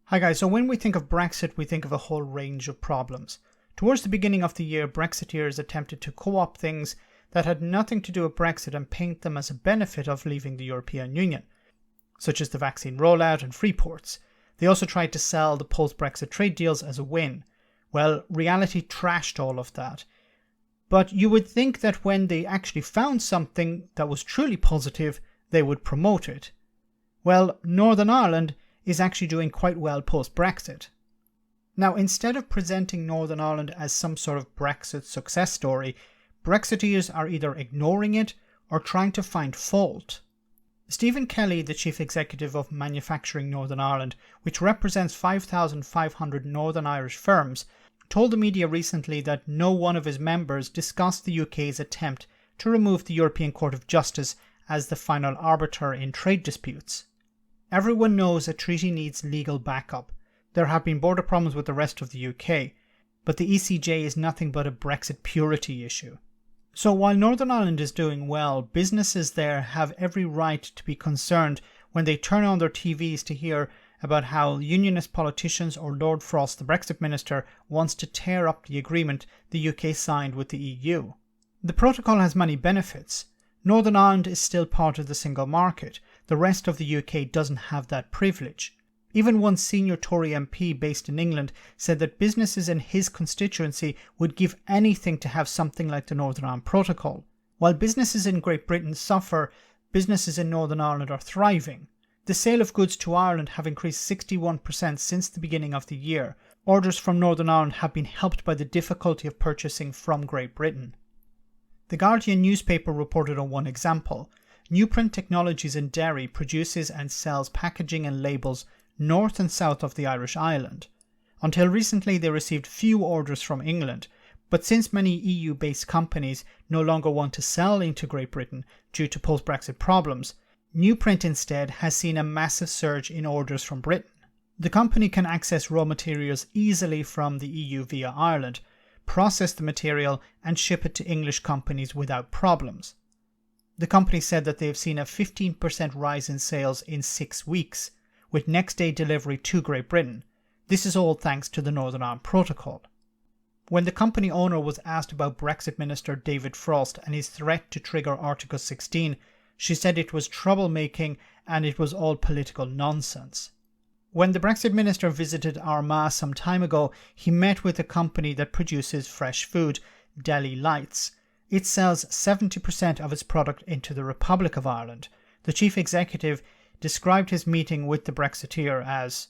Hi guys, so when we think of Brexit, we think of a whole range of problems. Towards the beginning of the year, Brexiteers attempted to co-opt things that had nothing to do with Brexit and paint them as a benefit of leaving the European Union, such as the vaccine rollout and free ports. They also tried to sell the post-Brexit trade deals as a win. Well, reality trashed all of that. But you would think that when they actually found something that was truly positive, they would promote it. Well, Northern Ireland is actually doing quite well post-Brexit. Now, instead of presenting Northern Ireland as some sort of Brexit success story, Brexiteers are either ignoring it or trying to find fault. Stephen Kelly, the chief executive of Manufacturing Northern Ireland, which represents 5,500 Northern Irish firms, told the media recently that no one of his members discussed the UK's attempt to remove the European Court of Justice as the final arbiter in trade disputes. Everyone knows a treaty needs legal backup. There have been border problems with the rest of the UK, but the ECJ is nothing but a Brexit purity issue. So while Northern Ireland is doing well, businesses there have every right to be concerned when they turn on their TVs to hear about how Unionist politicians or Lord Frost, the Brexit Minister, wants to tear up the agreement the UK signed with the EU. The protocol has many benefits. Northern Ireland is still part of the single market. The rest of the UK doesn't have that privilege. Even one senior Tory MP based in England said that businesses in his constituency would give anything to have something like the Northern Ireland Protocol. While businesses in Great Britain suffer, businesses in Northern Ireland are thriving. The sale of goods to Ireland have increased 61% since the beginning of the year. Orders from Northern Ireland have been helped by the difficulty of purchasing from Great Britain. The Guardian newspaper reported on one example. Newprint Technologies in Derry produces and sells packaging and labels north and south of the Irish island. Until recently they received few orders from England, but since many EU-based companies no longer want to sell into Great Britain due to post-Brexit problems, Newprint instead has seen a massive surge in orders from Britain. The company can access raw materials easily from the EU via Ireland, process the material and ship it to English companies without problems. The company said that they have seen a 15% rise in sales in 6 weeks, with next day delivery to Great Britain. This is all thanks to the Northern Ireland Protocol. When the company owner was asked about Brexit Minister Lord Frost and his threat to trigger Article 16, she said it was troublemaking and it was all political nonsense. When the Brexit Minister visited Armagh some time ago, he met with a company that produces fresh food, Deli Lights. It sells 70% of its product into the Republic of Ireland. The chief executive described his meeting with the Brexiteer as,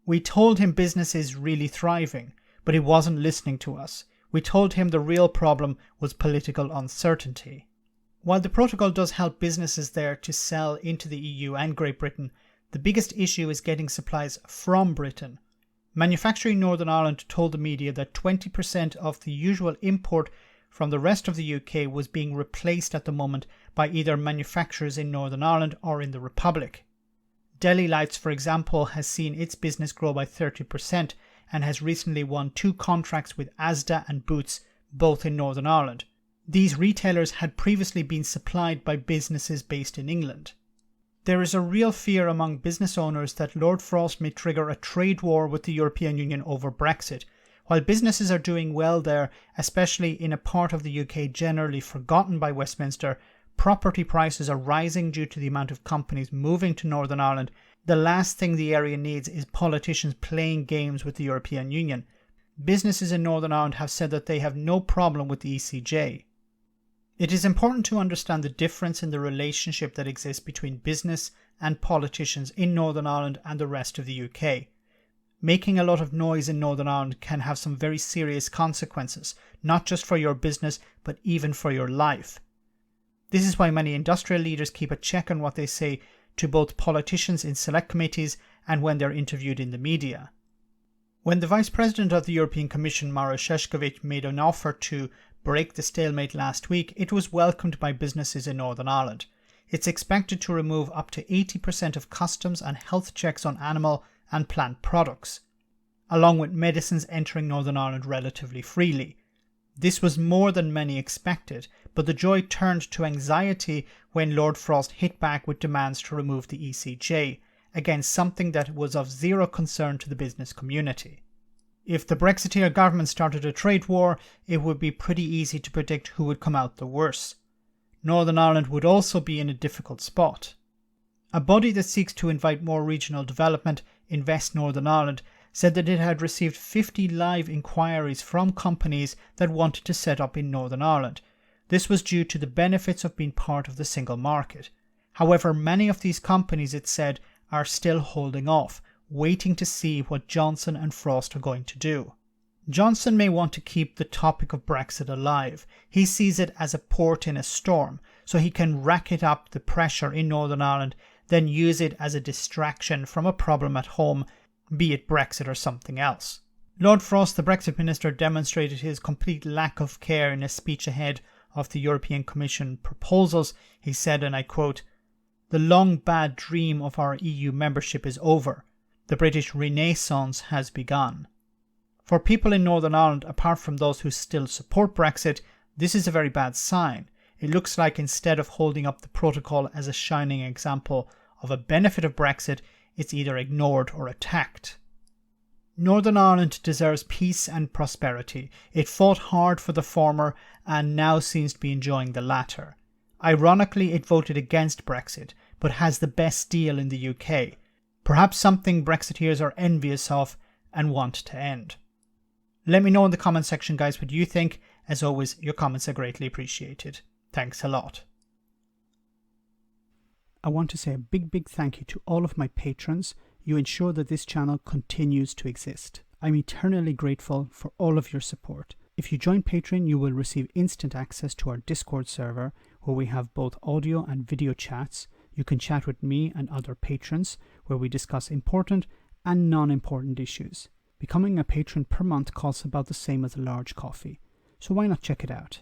"We told him business is really thriving, but he wasn't listening to us. We told him the real problem was political uncertainty." While the protocol does help businesses there to sell into the EU and Great Britain, the biggest issue is getting supplies from Britain. Manufacturing Northern Ireland told the media that 20% of the usual import from the rest of the UK was being replaced at the moment by either manufacturers in Northern Ireland or in the Republic. Deli Lights, for example, has seen its business grow by 30% and has recently won 2 contracts with Asda and Boots, both in Northern Ireland. These retailers had previously been supplied by businesses based in England. There is a real fear among business owners that Lord Frost may trigger a trade war with the European Union over Brexit. While businesses are doing well there, especially in a part of the UK generally forgotten by Westminster, property prices are rising due to the amount of companies moving to Northern Ireland. The last thing the area needs is politicians playing games with the European Union. Businesses in Northern Ireland have said that they have no problem with the ECJ. It is important to understand the difference in the relationship that exists between business and politicians in Northern Ireland and the rest of the UK. Making a lot of noise in Northern Ireland can have some very serious consequences, not just for your business, but even for your life. This is why many industrial leaders keep a check on what they say to both politicians in select committees and when they're interviewed in the media. When the Vice President of the European Commission, Maros Šefčovič, made an offer to break the stalemate last week, it was welcomed by businesses in Northern Ireland. It's expected to remove up to 80% of customs and health checks on animal and plant products, along with medicines entering Northern Ireland relatively freely. This was more than many expected, but the joy turned to anxiety when Lord Frost hit back with demands to remove the ECJ, against something that was of zero concern to the business community. If the Brexiteer government started a trade war, it would be pretty easy to predict who would come out the worse. Northern Ireland would also be in a difficult spot. A body that seeks to invite more regional development, Invest Northern Ireland, said that it had received 50 live inquiries from companies that wanted to set up in Northern Ireland. This was due to the benefits of being part of the single market. However, many of these companies, it said, are still holding off, waiting to see what Johnson and Frost are going to do. Johnson may want to keep the topic of Brexit alive. He sees it as a port in a storm, so he can racket up the pressure in Northern Ireland, then use it as a distraction from a problem at home, be it Brexit or something else. Lord Frost, the Brexit Minister, demonstrated his complete lack of care in a speech ahead of the European Commission proposals. He said, and I quote, "The long bad dream of our EU membership is over. The British Renaissance has begun." For people in Northern Ireland, apart from those who still support Brexit, this is a very bad sign. It looks like instead of holding up the protocol as a shining example of a benefit of Brexit, it's either ignored or attacked. Northern Ireland deserves peace and prosperity. It fought hard for the former and now seems to be enjoying the latter. Ironically, it voted against Brexit, but has the best deal in the UK. Perhaps something Brexiteers are envious of and want to end. Let me know in the comment section, guys, what you think. As always, your comments are greatly appreciated. Thanks a lot. I want to say a big thank you to all of my patrons. You ensure that this channel continues to exist. I'm eternally grateful for all of your support. If you join Patreon, you will receive instant access to our Discord server, where we have both audio and video chats. You can chat with me and other patrons, where we discuss important and non-important issues. Becoming a patron per month costs about the same as a large coffee, so why not check it out?